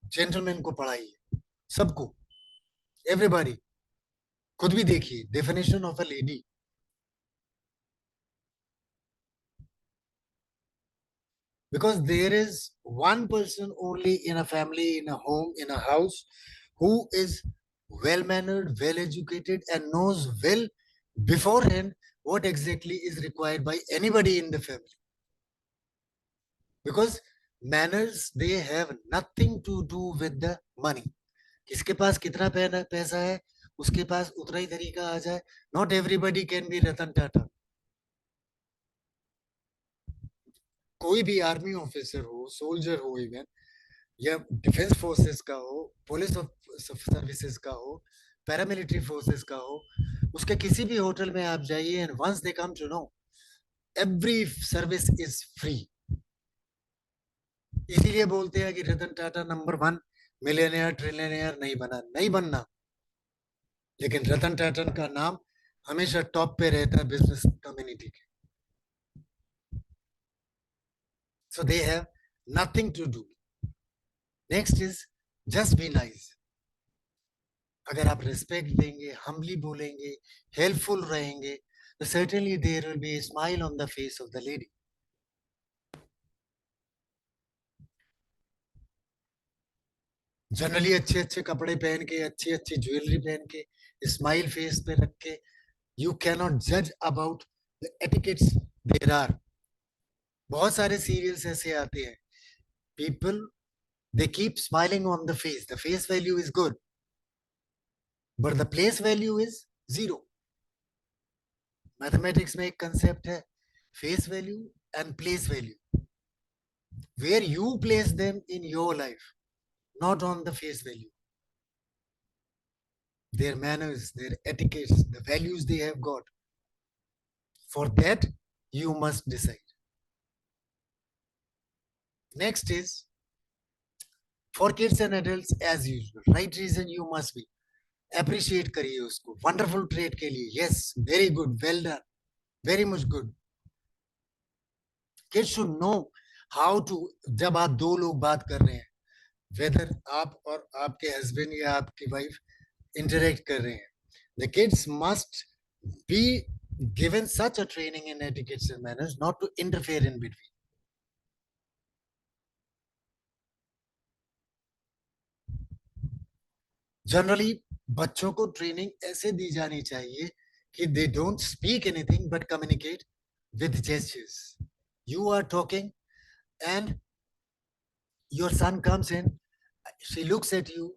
जेंटलमैन को पढ़ाइए, सबको, एवरीबॉडी. खुद भी देखिए definition of a lady. Because there is one person only in a family, in a home, in a house who is well mannered, well educated, and knows well beforehand what exactly is required by anybody in the family. Because manners, they have nothing to do with the money. किसके पास कितना पैसा है, उसके पास उतना ही तरीका आ जाए. Not everybody can be Ratan Tata. कोई भी आर्मी ऑफिसर हो, सोल्जर हो, इवन या डिफेंस फोर्सेस का हो, पुलिस सर्विसेज का हो, पैरामिलिट्री फोर्सेस का हो, उसके किसी भी होटल में आप जाइए, and once they come to know every service is free. इसीलिए बोलते हैं कि Ratan Tata number one millionaire trillionaire नहीं बना, नहीं बनना, लेकिन रतन टाटा का नाम हमेशा टॉप पे रहता है बिजनेस कम्युनिटी के। So they have nothing to do. Next is just be nice. अगर आप रिस्पेक्ट देंगे, हम्बली बोलेंगे, हेल्पफुल रहेंगे, तो certainly there will be a smile on the face of the lady. Generally अच्छे अच्छे कपड़े पहन के, अच्छी अच्छी ज्वेलरी पहन के, स्माइल फेस पे रख के, यू कैन नॉट जज about the etiquettes. There are बहुत सारे सीरियल्स ऐसे आते हैं, people they keep smiling on the face value is good, but the place value is zero. Mathematics में एक कंसेप्ट है, face value and place value, where you place them in your life, not on the face value. Their manners, their etiquettes, the values they have got. For that, you must decide. Next is for kids and adults as usual. Right reason you must be. Appreciate करिए उसको wonderful trait के लिए. Yes, very good, well done, very much good. Kids should know how to, जब आप दो लोग बात कर रहे हैं, वेदर आप और आपके हस्बैंड या आपकी वाइफ interact कर रहे हैं, the kids must be given such a training in etiquette and manners not to interfere in between. Generally बच्चों को ट्रेनिंग ऐसे दी जानी चाहिए कि they don't speak anything but communicate with gestures. You are talking and your son comes in, she looks at you,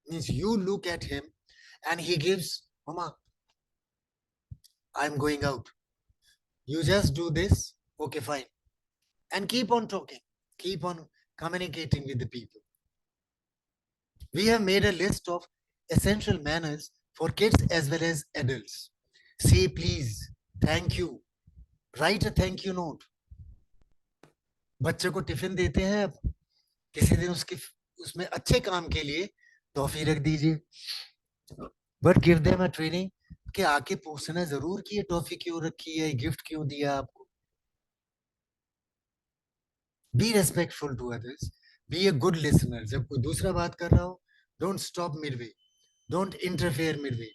means you look at him, and he gives, mama, I'm going out, you just do this, okay, fine, and keep on talking, keep on communicating with the people. We have made a list of essential manners for kids as well as adults. Say please, thank you, write a thank you note. बच्चे को tiffin देते हैं आप, किसी दिन उसकी उसमें अच्छे काम के लिए टॉफी रख दीजिए, but give them a training कि आके पूछना जरूर कि ये टॉफी क्यों रखी है, गिफ्ट क्यों दिया आपको। Be respectful to others, be a good listener. जब कोई दूसरा बात कर रहा हो, don't stop midway, don't interfere midway,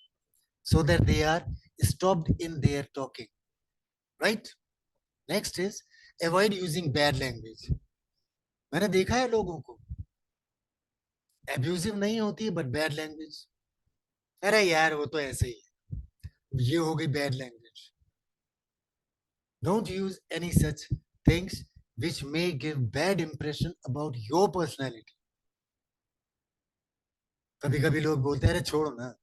so that they are stopped in their talking, right? Next is avoid using bad language. मैंने देखा है लोगों को, एब्यूजिव नहीं होती बट बैड लैंग्वेज, अरे यार वो तो ऐसे ही, ये हो गई bad language. Don't use any such things which may give bad impression about your personality. कभी कभी लोग बोलते हैं अरे छोड़ो ना।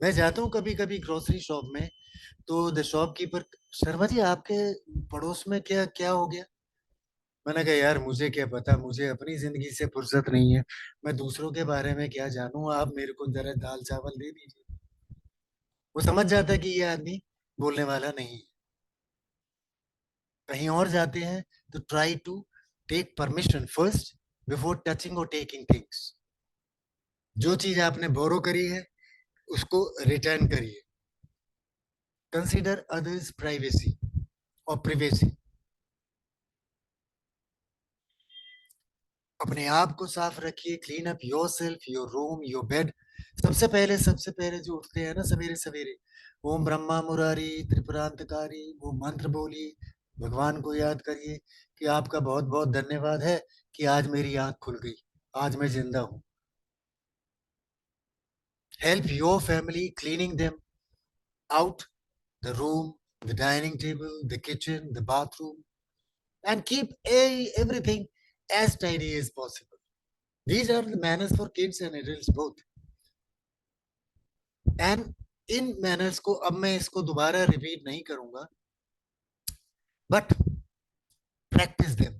मैं जाता हूँ कभी कभी ग्रोसरी शॉप में, तो द शॉपकीपर, शर्मा जी आपके पड़ोस में क्या क्या हो गया। मैंने कहा यार मुझे क्या पता, मुझे अपनी जिंदगी से फुर्सत नहीं है, मैं दूसरों के बारे में क्या जानूं, आप मेरे को जरा दाल चावल दे दीजिए। वो समझ जाता है कि ये आदमी बोलने वाला नहीं है। कहीं और जाते हैं तो try to take permission first before touching और टेकिंग थिंग्स। जो चीज आपने बोरो करी है उसको रिटर्न करिए। कंसिडर अदर्स प्राइवेसी और प्रिवेसी। अपने आप को साफ रखिए, clean up your self, your room, your bed. सबसे पहले जो उठते हैं ना सवेरे सवेरे, ओम ब्रह्मा मुरारी त्रिपुरांतकारी, वो मंत्र बोलिए, भगवान को याद करिए कि आपका बहुत बहुत धन्यवाद है कि आज मेरी आंख खुल गई, आज मैं जिंदा हूँ। Help your family cleaning them out, the room, the dining table, the kitchen, the bathroom, and keep everything as tidy as possible. These are the manners for kids and adults both. And in manners को अब मैं इसको दोबारा repeat नहीं करूंगा, but practice them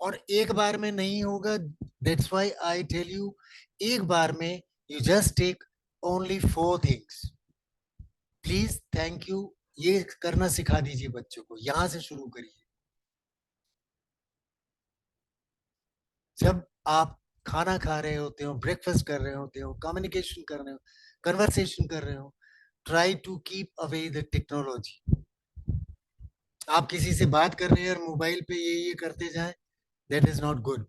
और एक बार में नहीं होगा. That's why I tell you, एक बार में you just take only 4 things. Please, thank you, ये करना सिखा दीजिए बच्चों को, यहां से शुरू करिए. जब आप खाना खा रहे होते हो, ब्रेकफास्ट कर रहे होते हो, कम्युनिकेशन कर रहे हो, कन्वर्सेशन कर रहे हो, try to keep away the technology. आप किसी से बात कर रहे हैं और मोबाइल पे ये करते जाएं, that is not good.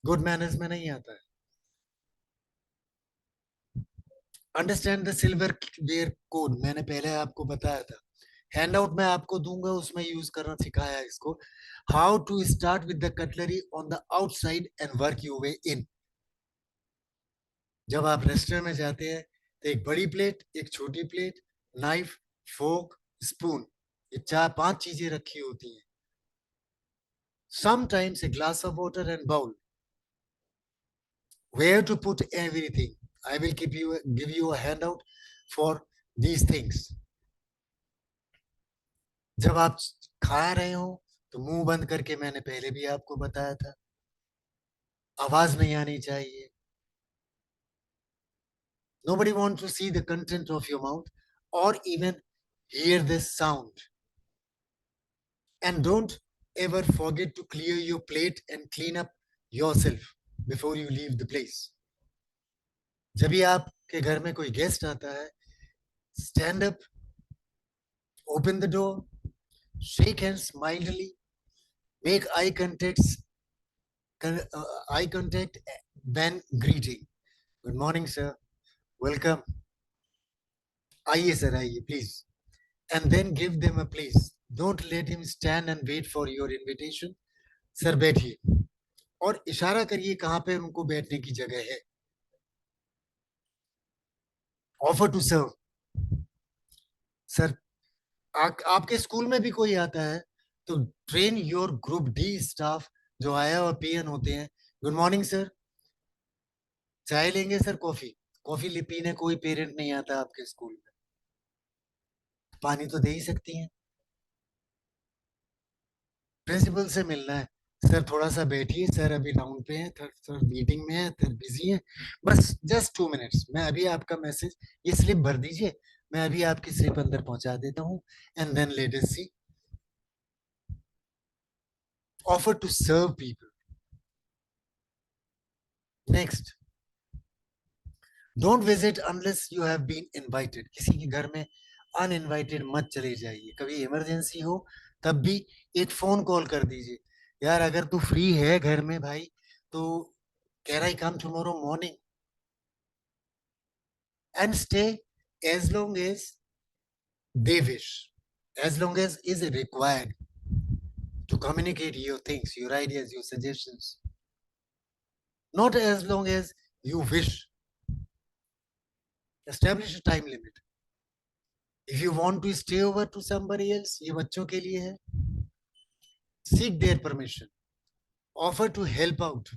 Good manners में नहीं आता है. Understand the silverware code, मैंने पहले आपको बताया था. हैंड आउट मैं आपको दूंगा, उसमें यूज करना सिखाया है इसको. How to start with the cutlery on the outside and work your way in. जब आप रेस्टोरेंट में जाते हैं तो एक बड़ी प्लेट, एक छोटी प्लेट, नाइफ, फोक, स्पून, ये 4-5 चीजें रखी होती हैं. Sometimes a glass of water and bowl. Where to put everything? I will give you a handout for these things. जब आप खा रहे हो तो मुंह बंद करके, मैंने पहले भी आपको बताया था, आवाज नहीं आनी चाहिए. Nobody wants to see the content of your mouth or even hear this sound. And don't ever forget to clear your plate and clean up yourself before you leave the place. जब भी आपके घर में कोई guest आता है, stand up, open the door, shake hands mildly, make eye contact when greeting. Good morning, sir. Welcome. आइए sir, आइए please. And then give them a place. Don't let him stand and wait for your invitation. Sir बैठिए, और इशारा करिए कहाँ पे उनको बैठने की जगह है. Offer to serve. सर, आपके स्कूल में भी कोई आता है तो train your group D staff, जो आया और पीएन होते हैं. Good morning sir. चाय लेंगे सर? कॉफी? कॉफी पीने कोई पेरेंट नहीं आता आपके स्कूल में, पानी तो दे ही सकती हैं. प्रिंसिपल से मिलना है? सर थोड़ा सा बैठिए, सर अभी डाउन पे हैं, सर मीटिंग में है, सर बिजी है. बस जस्ट 2 मिनट्स, मैं अभी आपका मैसेज, ये स्लिप भर दीजिए, मैं अभी आपकी स्लिप अंदर पहुंचा देता हूँ. And then let us see. Offer to serve people. Next, don't visit unless you have been invited. किसी के घर में अनइनवाइटेड मत चले जाइए. कभी इमरजेंसी हो तब भी एक फोन कॉल कर दीजिए, यार अगर तू फ्री है घर में भाई, तो can I come tomorrow morning. And stay as long as they wish, as long as is required to communicate your things, your ideas, your suggestions. Not as long as you wish. Establish a time limit. If you want to stay over to somebody else, ये बच्चों के लिए है. Seek their permission. Offer to help out.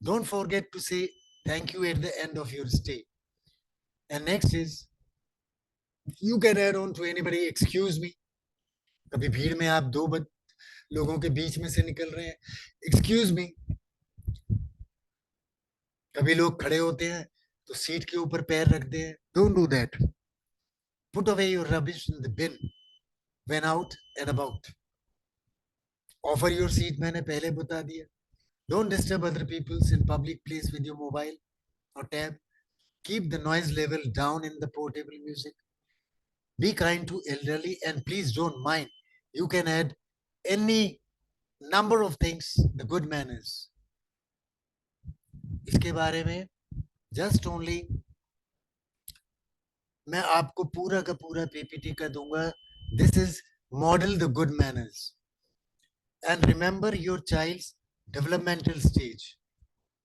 Don't forget to say thank you at the end of your stay. And next is, you can add on to anybody, excuse me. कभी भीड़ में आप दो लोगों के बीच में से निकल रहे हैं, एक्सक्यूज मी. कभी लोग खड़े होते हैं तो सीट के ऊपर पैर रखते हैं. Don't do that. Put away your rubbish in the bin when out and about. Offer your seat, मैंने पहले बता दिया. Don't disturb other peoples in public place with your mobile और tab. Keep the noise level down in the portable music. Be kind to elderly and please don't mind. You can add any number of things, the good manners. इसके बारे में just only मैं आपको पूरा का पूरा PPT का दूंगा. This is model the good manners and remember your child's developmental stage.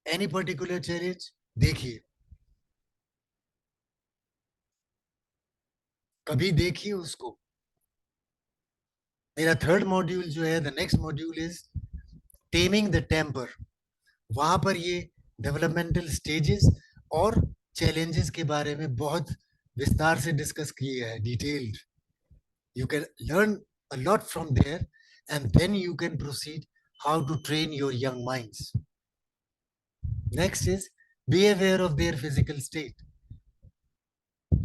Any particular challenge देखिए, कभी देखिए उसको. मेरा थर्ड मॉड्यूल जो है, the next module is taming the temper. वहां पर ये डेवलपमेंटल स्टेजेस और चैलेंजेस के बारे में बहुत विस्तार से डिस्कस किए हैं, detailed. You can learn a lot from there, and then you can proceed how to train your young minds. Next is be aware of their physical state.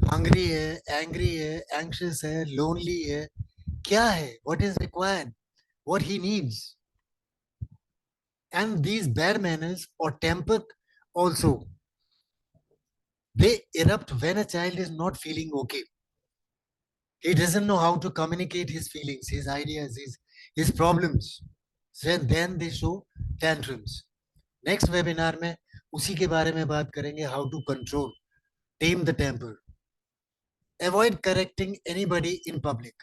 Hungry है, angry है, anxious है, lonely है, क्या है, what is required, what he needs. And these bad manners or temper also, they erupt when a child is not feeling okay. He doesn't know how to communicate his feelings, his ideas, his problems. So then they show tantrums. Next webinar में उसी के बारे में बात करेंगे, how to control, tame the temper. Avoid correcting anybody in public.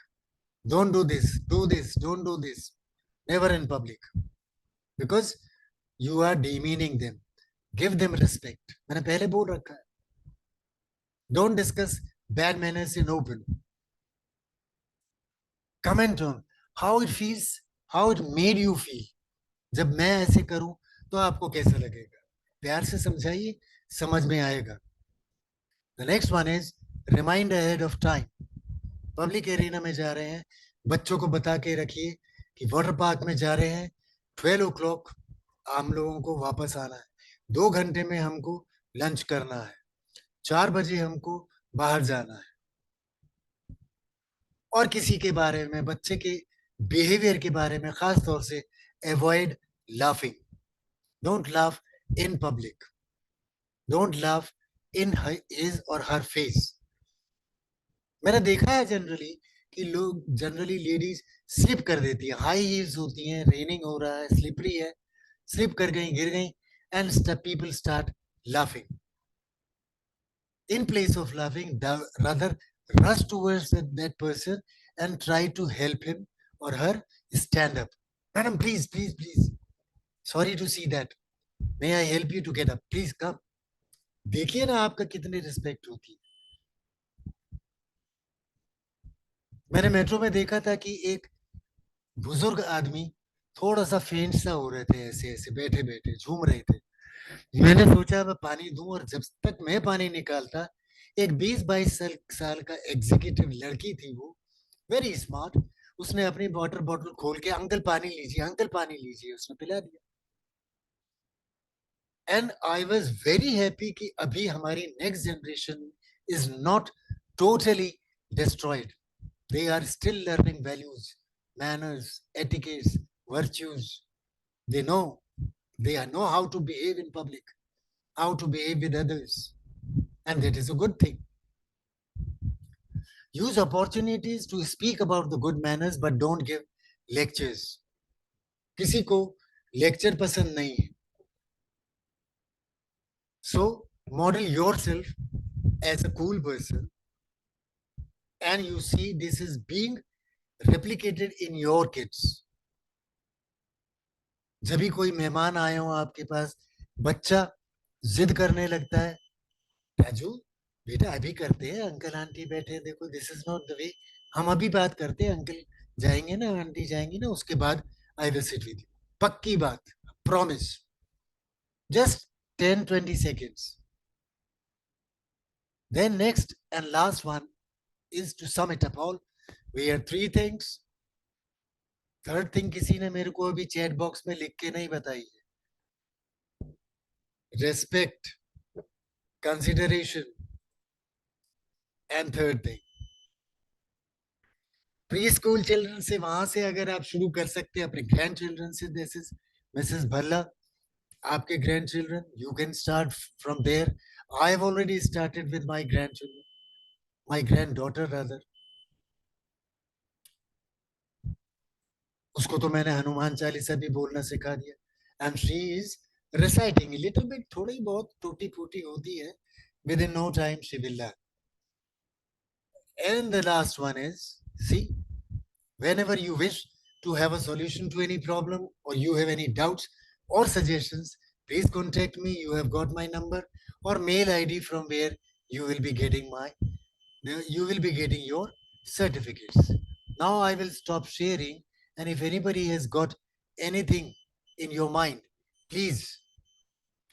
Don't do this, don't do this. Never in public. Because you are demeaning them. Give them respect. मैंने पहले बोल रखा है. Don't discuss bad manners in open. Comment on how it feels, how it made you feel. जब मैं ऐसे करूं तो आपको कैसा लगेगा. प्यार से समझाइए, समझ में आएगा. The next one is remind ahead of time. Public arena में जा रहे हैं, बच्चों को बता के रखिए कि वाटर पार्क में जा रहे हैं, 12 o'clock हम लोगों को वापस आना है, 2 घंटे में हमको लंच करना है, 4 बजे हमको बाहर जाना है. और किसी के बारे में, बच्चे के बिहेवियर के बारे में खास तौर से avoid laughing. Don't laugh in public. Don't laugh in his और हर फेस. मैंने देखा है जनरली कि लोग, जनरली लेडीज स्लिप कर देती है, हाई हील्स होती हैं, रेनिंग हो रहा है, स्लिपरी है, स्लिप कर गई, गिर गई, and people start laughing. In place of laughing, rather rush towards that person and try to help him or her stand up. Madam, please, please, please. Sorry to see that. May I help you to get up? Please come. देखिए ना आपका कितनी respect होती है. मैंने metro में देखा था कि एक बुजुर्ग आदमी थोड़ा सा फेंट सा हो रहे थे, ऐसे ऐसे बैठे बैठे झूम रहे थे. मैंने सोचा मैं पानी दूं, और जब तक मैं पानी निकालता, एक 20-22 साल का एग्जीक्यूटिव लड़की थी, वो वेरी स्मार्ट, उसने अपनी वाटर बॉटल खोल के अंकल पानी लीजिए, अंकल पानी लीजिए, उसने पिला दिया. And I was very happy कि अभी हमारी next generation is not totally destroyed. They are still learning values, manners, etiquettes, virtues. They know, they know how to behave in public, how to behave with others, and that is a good thing. Use opportunities to speak about the good manners, but don't give lectures. किसी को lecture पसंद नहीं है. So model yourself as a cool person, and you see this is being replicated in your kids. जब भी कोई मेहमान आए हो आपके पास, बच्चा जिद करने लगता है, राजू बेटा अभी करते हैं, अंकल आंटी बैठे हैं, देखो this is not the way, हम अभी बात करते हैं, अंकल जाएंगे ना, आंटी जाएंगी ना, उसके बाद I will sit with you. पक्की बात, promise. Just 10-20 seconds. Then next and last one is to sum it up all. We have three things. Third thing किसी ने मेरे को अभी चैट बॉक्स में लिख के नहीं बताई है. Respect, consideration, and third thing pre school children से, वहां से अगर आप शुरू कर सकते हैं अपने ग्रैंड चिल्ड्रन से. दिस इज मिसेस भल्ला, आपके grandchildren, you can start from there. I have already started with my grandchildren, my granddaughter rather. उसको तो मैंने हनुमान चालीसा भी बोलना सिखा दिया, and she is reciting little bit, थोड़ी बहुत टूटी फूटी होती है. Within no time she will learn. And the last one is, see, whenever you wish to have a solution to any problem, or you have any doubts or suggestions, please contact me. You have got my number or mail ID from where you will be getting your certificates. Now I will stop sharing, and if anybody has got anything in your mind, please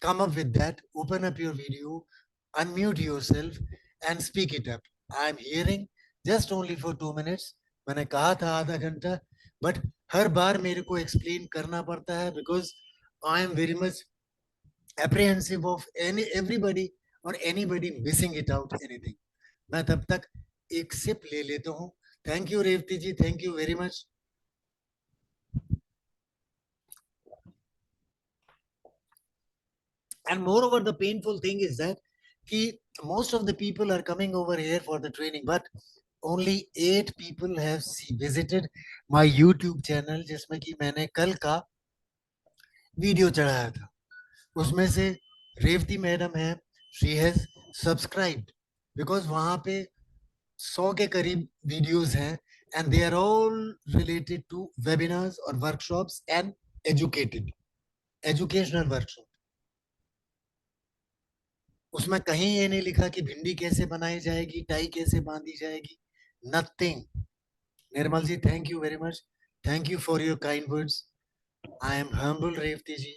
come up with that. Open up your video, unmute yourself, and speak it up. I am hearing just only for 2 minutes. मैंने कहा था आधा घंटा, but हर बार मेरे को explain करना पड़ता है because I am very much apprehensive of any everybody or anybody missing it out anything. मैं तब तक एक सिप ले लेता हूँ. Thank you Revathi ji, thank you very much. And moreover, the painful thing is that कि most of the people are coming over here for the training, but only 8 people have visited my YouTube channel, जिसमें कि मैंने कल का video चढ़ाया था. उसमें से रेवती मैडम है, शी हैज सब्सक्राइब्ड बिकॉज वहां पे 100 के करीब वीडियोस हैं and they are all related to webinars और workshops and educated educational workshop. उसमें कहीं ये नहीं लिखा कि भिंडी कैसे बनाई जाएगी, टाई कैसे बांधी जाएगी, nothing. Nirmal ji, thank you very much. Thank you for your kind words. I am humble Revathi ji.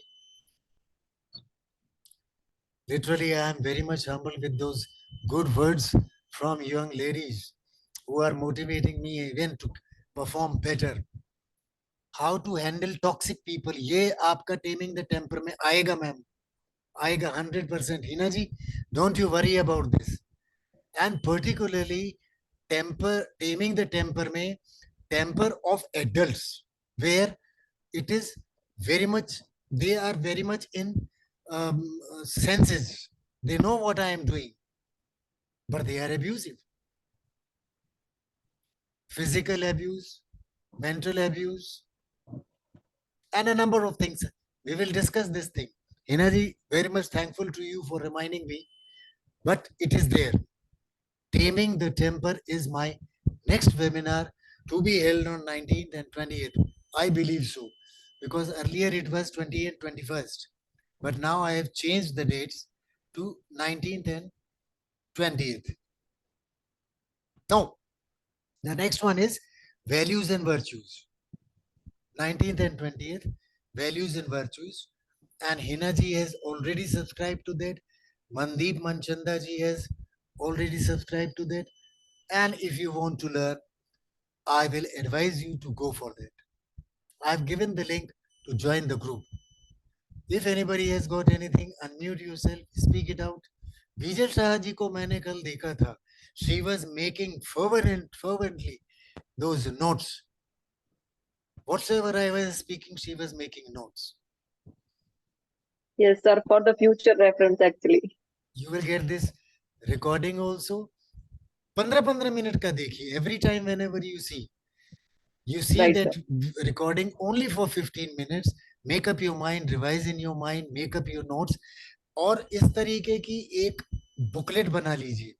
Literally, I am very much humbled with those good words from young ladies who are motivating me even to perform better. How to handle toxic people, ये आपका taming the temper में आएगा ma'am, आएगा 100%. Hina ji, don't you worry about this. And particularly temper, taming the temper में temper of adults where it is very much, they are very much in um, senses, they know what I am doing, but they are abusive. Physical abuse, mental abuse, and a number of things. We will discuss this thing. Hinaji, very much thankful to you for reminding me, but it is there. Taming the temper is my next webinar to be held on 19th and 20th. I believe so, because earlier it was 20th and 21st. But now I have changed the dates to 19th and 20th. Now, the next one is values and virtues. 19th and 20th, values and virtues. And Hina ji has already subscribed to that. Mandeep Manchanda ji has already subscribed to that. And if you want to learn, I will advise you to go for that. I've given the link to join the group. If anybody has got anything, unmute yourself, speak it out. Vijay Shah ji को मैंने कल देखा था. She was making fervently those notes. Whatsoever I was speaking, she was making notes. Yes, sir, for the future reference actually. You will get this recording also. 15 minute का देखिए. Every time whenever you see Right, that sir. recording only for 15 minutes. Make up your mind, revise in your mind, make up your notes. और इस तरीके की एक booklet बना लीजिए.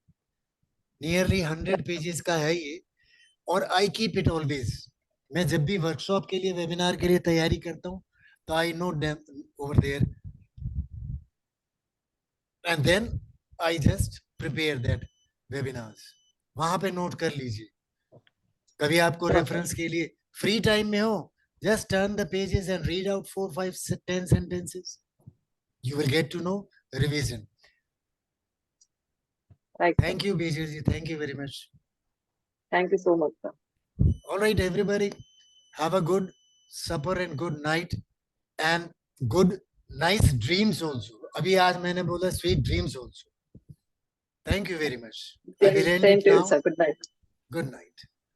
Nearly 100 pages का है ये. और आई कीप इट ऑलवेज. मैं जब भी वर्कशॉप के लिए, वेबिनार के लिए तैयारी करता हूँ, तो I note them over there and then I just prepare that webinars. वहां पे नोट कर लीजिए. कभी आपको Sure, sir. रेफरेंस के लिए फ्री टाइम में हो, just turn the pages and read out 4, 5, 10 sentences. You will get to know revision. Right, sir. Thank you, Bijay. Thank you very much. Thank you so much, sir. All right, everybody, have a good supper and good night and good nice dreams also. अभी आज मैंने बोला sweet dreams also. Thank you very much. I will end Same it to you, now. sir. Good night. Good night.